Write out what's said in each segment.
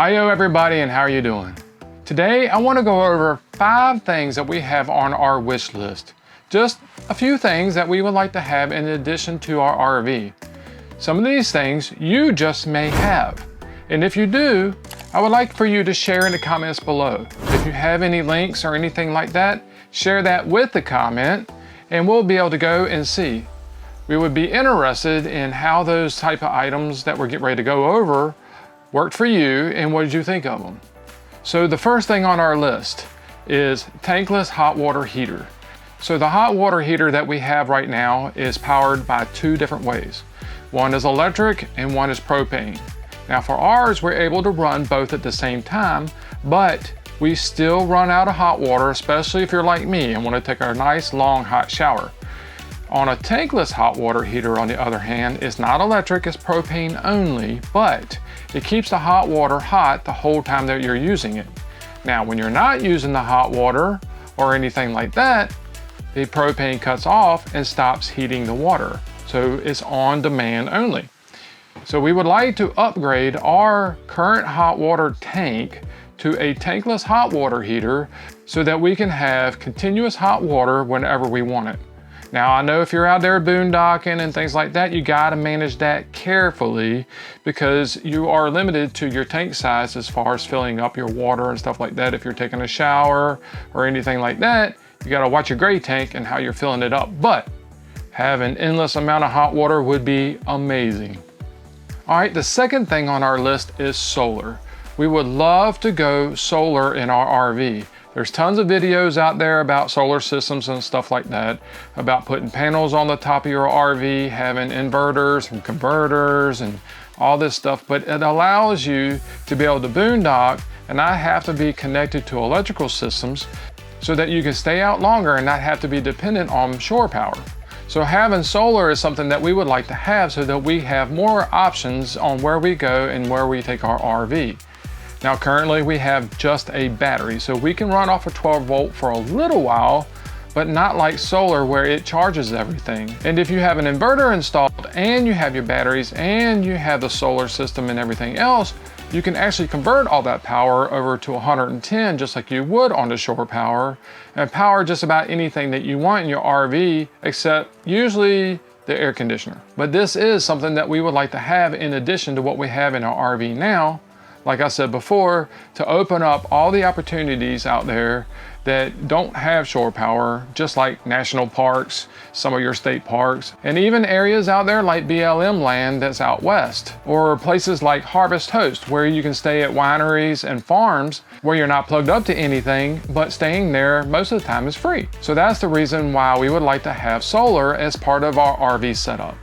Hiyo everybody, and how are you doing? Today I want to go over 5 things that we have on our wish list. Just a few things that we would like to have in addition to our RV. Some of these things you just may have. And if you do, I would like for you to share in the comments below. If you have any links or anything like that, share that with the comment and we'll be able to go and see. We would be interested in how those type of items that we're getting ready to go over worked for you and what did you think of them. So the first thing on our list is tankless hot water heater. So the hot water heater that we have right now is powered by 2 different ways. One is electric and one is propane. Now for ours, we're able to run both at the same time, but we still run out of hot water, especially if you're like me and want to take a nice long hot shower. On a tankless hot water heater, on the other hand, it's not electric, it's propane only, but it keeps the hot water hot the whole time that you're using it. Now, when you're not using the hot water or anything like that, the propane cuts off and stops heating the water. So it's on demand only. So we would like to upgrade our current hot water tank to a tankless hot water heater so that we can have continuous hot water whenever we want it. Now, I know if you're out there boondocking and things like that, you gotta manage that carefully because you are limited to your tank size as far as filling up your water and stuff like that. If you're taking a shower or anything like that, you gotta watch your gray tank and how you're filling it up. But having an endless amount of hot water would be amazing. All right, the second thing on our list is solar. We would love to go solar in our RV. There's tons of videos out there about solar systems and stuff like that, about putting panels on the top of your RV, having inverters and converters and all this stuff, but it allows you to be able to boondock and not have to be connected to electrical systems so that you can stay out longer and not have to be dependent on shore power. So having solar is something that we would like to have so that we have more options on where we go and where we take our RV. Now currently we have just a battery, so we can run off a 12 volt for a little while, but not like solar where it charges everything. And if you have an inverter installed and you have your batteries and you have the solar system and everything else, you can actually convert all that power over to 110 just like you would on the shore power and power just about anything that you want in your RV except usually the air conditioner. But this is something that we would like to have in addition to what we have in our RV now. Like I said before, to open up all the opportunities out there that don't have shore power, just like national parks, some of your state parks, and even areas out there like BLM land that's out west, or places like Harvest Host, where you can stay at wineries and farms where you're not plugged up to anything, but staying there most of the time is free. So that's the reason why we would like to have solar as part of our RV setup.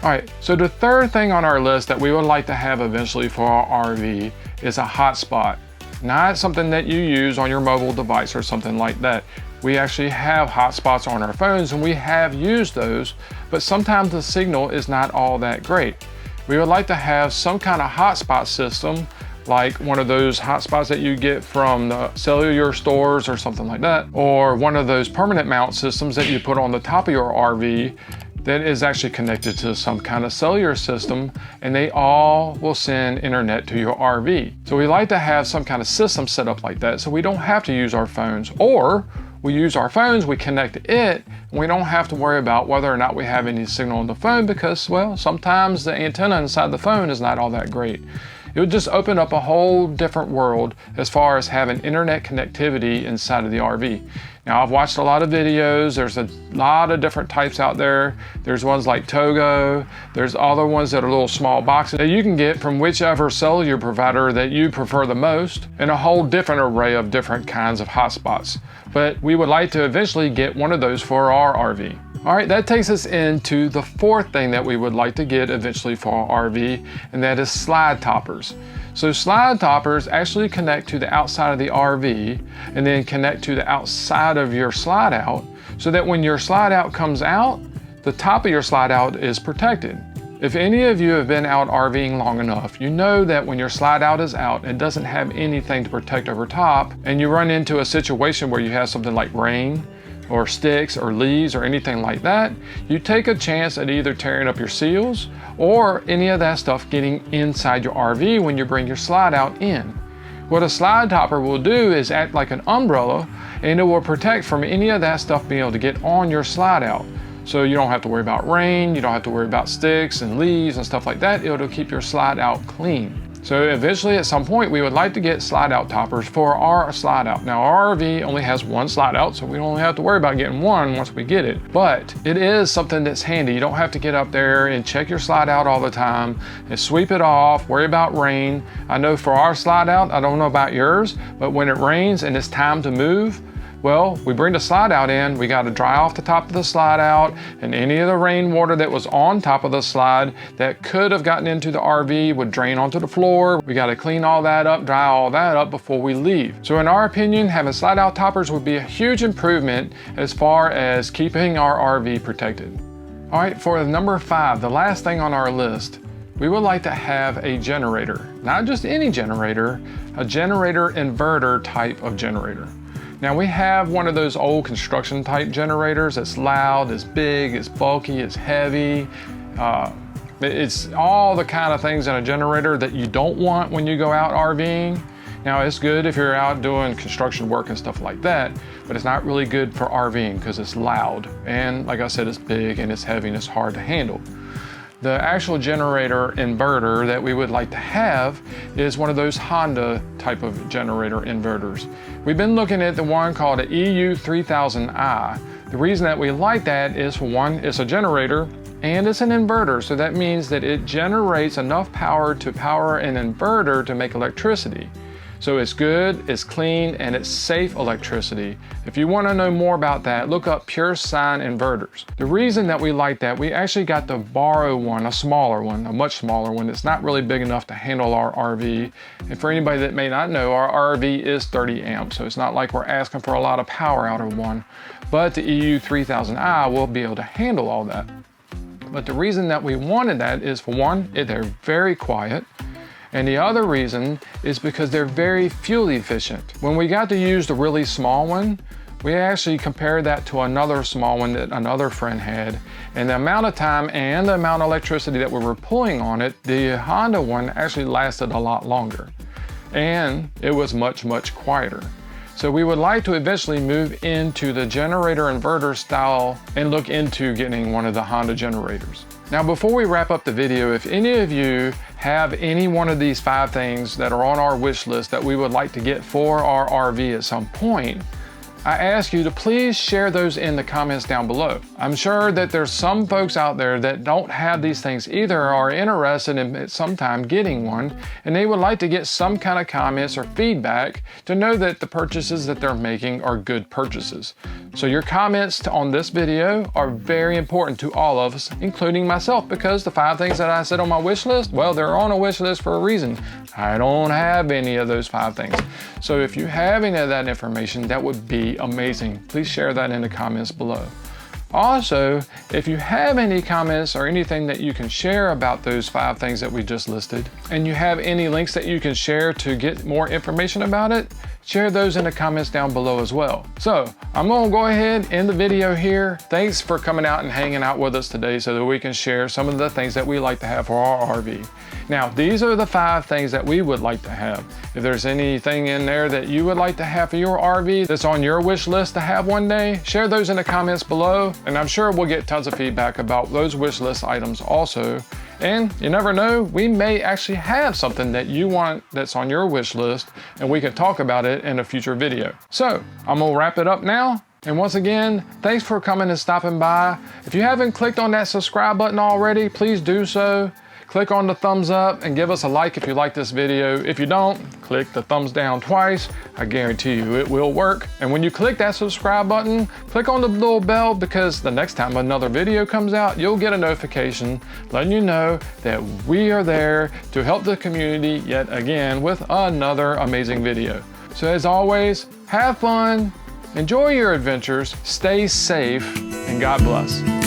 All right, so the third thing on our list that we would like to have eventually for our RV is a hotspot. Not something that you use on your mobile device or something like that. We actually have hotspots on our phones and we have used those, but sometimes the signal is not all that great. We would like to have some kind of hotspot system, like one of those hotspots that you get from the cellular stores or something like that, or one of those permanent mount systems that you put on the top of your RV that is actually connected to some kind of cellular system, and they all will send internet to your RV. So we like to have some kind of system set up like that so we don't have to use our phones, or we use our phones, we connect to it, and we don't have to worry about whether or not we have any signal on the phone because, well, sometimes the antenna inside the phone is not all that great. It would just open up a whole different world as far as having internet connectivity inside of the RV. Now, I've watched a lot of videos. There's a lot of different types out there. There's ones like Togo. There's other ones that are little small boxes that you can get from whichever cellular provider that you prefer the most, and a whole different array of different kinds of hotspots. But we would like to eventually get one of those for our RV. All right, that takes us into the fourth thing that we would like to get eventually for our RV, and that is slide toppers. So slide toppers actually connect to the outside of the RV and then connect to the outside of your slide out so that when your slide out comes out, the top of your slide out is protected. If any of you have been out RVing long enough, you know that when your slide out is out, it doesn't have anything to protect over top, and you run into a situation where you have something like rain or sticks or leaves or anything like that, you take a chance at either tearing up your seals or any of that stuff getting inside your RV when you bring your slide out in. What a slide topper will do is act like an umbrella, and it will protect from any of that stuff being able to get on your slide out. So you don't have to worry about rain, you don't have to worry about sticks and leaves and stuff like that. It'll keep your slide out clean. So eventually at some point we would like to get slide out toppers for our slide out. Now our RV only has one slide out, so we don't have to worry about getting one once we get it. But it is something that's handy. You don't have to get up there and check your slide out all the time and sweep it off, worry about rain. I know for our slide out, I don't know about yours, but when it rains and it's time to move, well, we bring the slide out in, we got to dry off the top of the slide out, and any of the rainwater that was on top of the slide that could have gotten into the RV would drain onto the floor. We got to clean all that up, dry all that up before we leave. So in our opinion, having slide out toppers would be a huge improvement as far as keeping our RV protected. All right, for number 5, the last thing on our list, we would like to have a generator. Not just any generator, a generator inverter type of generator. Now we have one of those old construction type generators that's loud, it's big, it's bulky, it's heavy. It's all the kind of things in a generator that you don't want when you go out RVing. Now it's good if you're out doing construction work and stuff like that, but it's not really good for RVing because it's loud. And like I said, it's big and it's heavy and it's hard to handle. The actual generator inverter that we would like to have is one of those Honda type of generator inverters. We've been looking at the one called the EU3000i. The reason that we like that is, for one, it's a generator and it's an inverter. So that means that it generates enough power to power an inverter to make electricity. So it's good, it's clean, and it's safe electricity. If you want to know more about that, look up pure sine inverters. The reason that we like that, we actually got to borrow one, a smaller one, a much smaller one. It's not really big enough to handle our RV. And for anybody that may not know, our RV is 30 amps, so it's not like we're asking for a lot of power out of one. But the EU3000i will be able to handle all that. But the reason that we wanted that is, for one, they're very quiet. And the other reason is because they're very fuel efficient. When we got to use the really small one, we actually compared that to another small one that another friend had. And the amount of time and the amount of electricity that we were pulling on it, the Honda one actually lasted a lot longer. And it was much, much quieter. So we would like to eventually move into the generator inverter style and look into getting one of the Honda generators. Now, before we wrap up the video, if any of you have any one of these 5 things that are on our wish list that we would like to get for our RV at some point, I ask you to please share those in the comments down below. I'm sure that there's some folks out there that don't have these things either, or are interested in at some time getting one, and they would like to get some kind of comments or feedback to know that the purchases that they're making are good purchases. So your comments on this video are very important to all of us, including myself, because the 5 things that I said on my wish list, well, they're on a wish list for a reason. I don't have any of those 5 things. So if you have any of that information, that would be amazing. Please share that in the comments below. Also, if you have any comments or anything that you can share about those 5 things that we just listed, and you have any links that you can share to get more information about it, share those in the comments down below as well. So I'm gonna go ahead and end the video here. Thanks for coming out and hanging out with us today so that we can share some of the things that we like to have for our RV. Now, these are the 5 things that we would like to have. If there's anything in there that you would like to have for your RV that's on your wish list to have one day, share those in the comments below, and I'm sure we'll get tons of feedback about those wish list items also. And you never know, we may actually have something that you want that's on your wish list, and we can talk about it in a future video. So I'm gonna wrap it up now. And once again, thanks for coming and stopping by. If you haven't clicked on that subscribe button already, please do so. Click on the thumbs up and give us a like if you like this video. If you don't, click the thumbs down twice. I guarantee you it will work. And when you click that subscribe button, click on the little bell, because the next time another video comes out, you'll get a notification letting you know that we are there to help the community yet again with another amazing video. So as always, have fun, enjoy your adventures, stay safe, and God bless.